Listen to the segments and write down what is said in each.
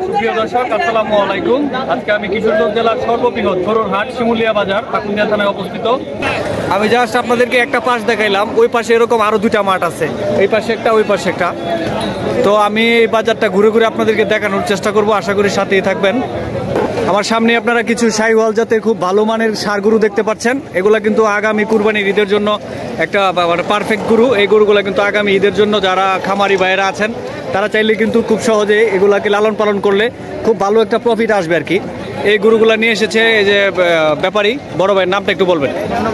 সুপ্রিয় দর্শক, আসসালামু আলাইকুম। আজকে আমি কিশোরগঞ্জ জেলার সর্ববৃহৎ গরুর হাট শিমুলিয়া বাজার পাকুন্দিয়া থানায় অবস্থিত। আমি জাস্ট আপনাদেরকে একটা পাশ দেখাইলাম, ওই পাশে এরকম আরো দুইটা মাঠ আছে, এই পাশে একটা ওই পাশে একটা। তো আমি এই বাজারটা ঘুরে ঘুরে আপনাদেরকে দেখানোর চেষ্টা করব, আশা করি সাথেই থাকবেন। আমার সামনে আপনারা কিছু শাহিওয়াল জাতের খুব ভালো মানের ষাঁড় গরু দেখতে পাচ্ছেন। এগুলা কিন্তু আগামী কুরবানির ঈদের জন্য একটা পারফেক্ট গরু। এই গরুগুলা কিন্তু আগামী ঈদের জন্য যারা খামারি ভাইয়েরা আছেন তারা চাইলে কিন্তু খুব সহজে এগুলাকে লালন পালন করলে খুব ভালো একটা প্রফিট আসবে আর কি। এই গরুগুলা নিয়ে এসেছে এই যে ব্যাপারী, বড় ভাইয়ের নামটা একটু বলবেন।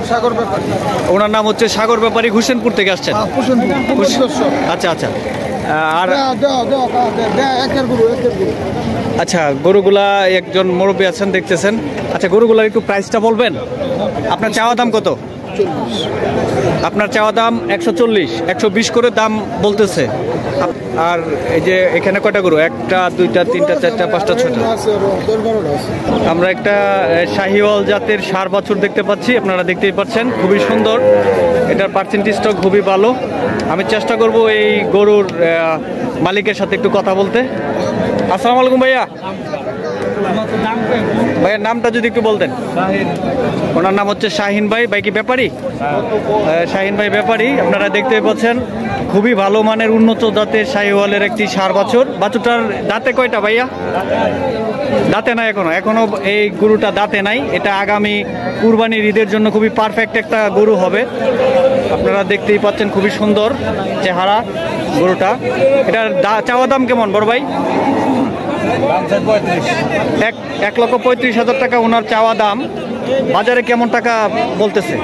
সাগর ব্যাপারী। ওনার নাম হচ্ছে সাগর ব্যাপারী, হুসেনপুর থেকে আসছেন। আচ্ছা আচ্ছা। আর আচ্ছা, গরুগুলা একজন মুরব্বী আছেন দেখতেছেন। আচ্ছা, গরুগুলার একটু প্রাইসটা বলবেন। আপনার চাওয়া দাম কত? আপনার চাওয়া দাম 140, 120 করে দাম বলতেছে। আর এই যে এখানে কয়টা গরু? একটা, দুইটা, তিনটা, চারটা, পাঁচটা, ছয়টা। আমরা একটা শাহিওয়াল জাতের ষাঁড় বাছুর দেখতে পাচ্ছি, আপনারা দেখতেই পাচ্ছেন, খুবই সুন্দর। এটার পার্সেন্টেজটাও খুবই ভালো। আমি চেষ্টা করব এই গরুর মালিকের সাথে একটু কথা বলতে। আসসালামু আলাইকুম ভাইয়া। ভাইয়ের নামটা যদি একটু বলতেন। ওনার নাম হচ্ছে শাহিন ভাই। ভাই কি ব্যাপারী? শাহিন ভাই ব্যাপারী। আপনারা দেখতে পাচ্ছেন খুবই ভালো মানের উন্নত জাতের শাহিওয়ালের একটি ষাঁড় বাছুর। বাছুরটার দাঁতে কয়টা ভাইয়া? দাঁতে নাই এখনো এই গরুটা দাঁতে নাই। এটা আগামী কুরবানির ঈদের জন্য খুবই পারফেক্ট একটা গরু হবে। আপনারা দেখতেই পাচ্ছেন খুবই সুন্দর চেহারা গরুটা। এটার চাওয়া দাম কেমন বড় ভাই? 1,35,000 টাকা ওনার চাওয়া দাম। বাজারে কেমন টাকা বলতেছে?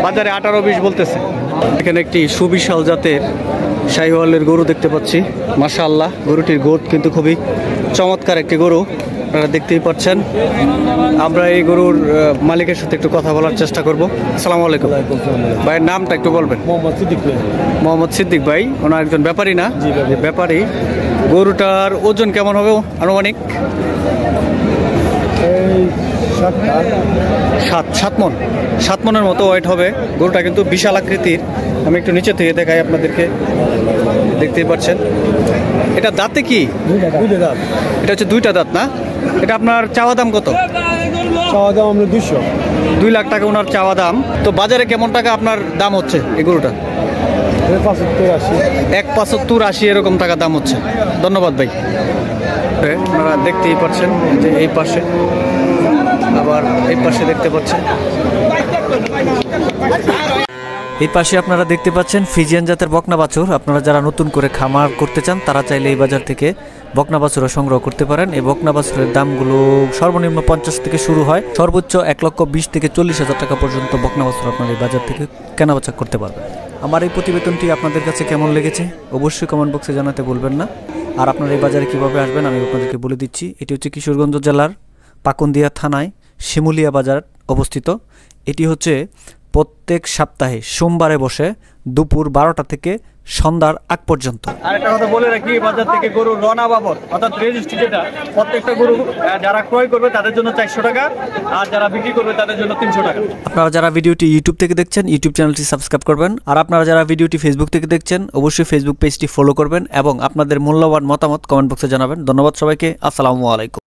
বাজারে 18-20 বলতেছে। এখানে একটি সুবিশাল জাতের শাহিওয়ালের গরু দেখতে পাচ্ছি। মাশাআল্লাহ, গরুটির গোট কিন্তু খুবই চমৎকার একটি গরু, আপনারা দেখতেই পাচ্ছেন। আমরা এই গরুর মালিকের সাথে একটু কথা বলার চেষ্টা করব। আসসালামু আলাইকুম। ভাইয়ের নামটা একটু বলবেন। মোহাম্মদ সিদ্দিক ভাই। ওনার একজন ব্যাপারী না? ব্যাপারী। গরুটার ওজন কেমন হবে আনুমানিক? 7 মনের মতো ওয়েট হবে। গরুটা কিন্তু বিশাল আকৃতির। আমি একটু নিচে থেকে দেখাই আপনাদেরকে, দেখতেই পাচ্ছেন। এটা দাঁতে কি? এটা হচ্ছে দুইটা দাঁত না? এটা আপনার চাওয়া দাম কত? চাওয়া দাম আমরা 2 লাখ টাকা ওনার চাওয়া দাম। তো বাজারে কেমন টাকা আপনার দাম হচ্ছে এই গরুটা? 1,75-80 এরকম টাকা দাম হচ্ছে। ধন্যবাদ ভাই। আপনারা দেখতেই পাচ্ছেন যে এই পাশে, আবার এই পাশে দেখতে পাচ্ছেন। এই পাশে আপনারা দেখতে পাচ্ছেন ফিজিয়ান জাতের বকনা বাছুর। আপনারা যারা নতুন করে খামার করতে চান তারা চাইলে এই বাজার থেকে বকনা বাছুরও সংগ্রহ করতে পারেন। এই বকনা বাছুরের দামগুলো সর্বনিম্ন 50 থেকে শুরু হয়, সর্বোচ্চ 1,20,000 থেকে 40,000 টাকা পর্যন্ত বকনা বাছুর আপনার এই বাজার থেকে কেনাবেচা করতে পারবেন। আমার এই প্রতিবেদনটি আপনাদের কাছে কেমন লেগেছে অবশ্যই কমেন্ট বক্সে জানাতে ভুলবেন না। আর আপনারা এই বাজারে কীভাবে আসবেন আমি আপনাদেরকে বলে দিচ্ছি। এটি হচ্ছে কিশোরগঞ্জ জেলার পাকুন্দিয়া থানায় শিমুলিয়া বাজার অবস্থিত। এটি হচ্ছে প্রত্যেক সপ্তাহে সোমবারে বসে দুপুর 12টা থেকে সন্ধ্যার আগ পর্যন্ত। আর একটা কথা বলে রাখি, বাজার থেকে গরু রনা বাবদ অর্থাৎ রেজিস্ট্রি যেটা, প্রত্যেকটা গরু যারা ক্রয় করবে তাদের জন্য 400 টাকা, আর যারা বিক্রি করবে তাদের জন্য 300 টাকা। আপনারা যারা ভিডিওটি ইউটিউব থেকে দেখছেন ইউটিউব চ্যানেলটি সাবস্ক্রাইব করবেন। আর আপনারা যারা ভিডিওটি ফেসবুক থেকে দেখছেন অবশ্যই ফেসবুক পেজটি ফলো করবেন এবং আপনাদের মূল্যবান মতামত কমেন্ট বক্সে জানাবেন। ধন্যবাদ সবাইকে। আসসালামু আলাইকুম।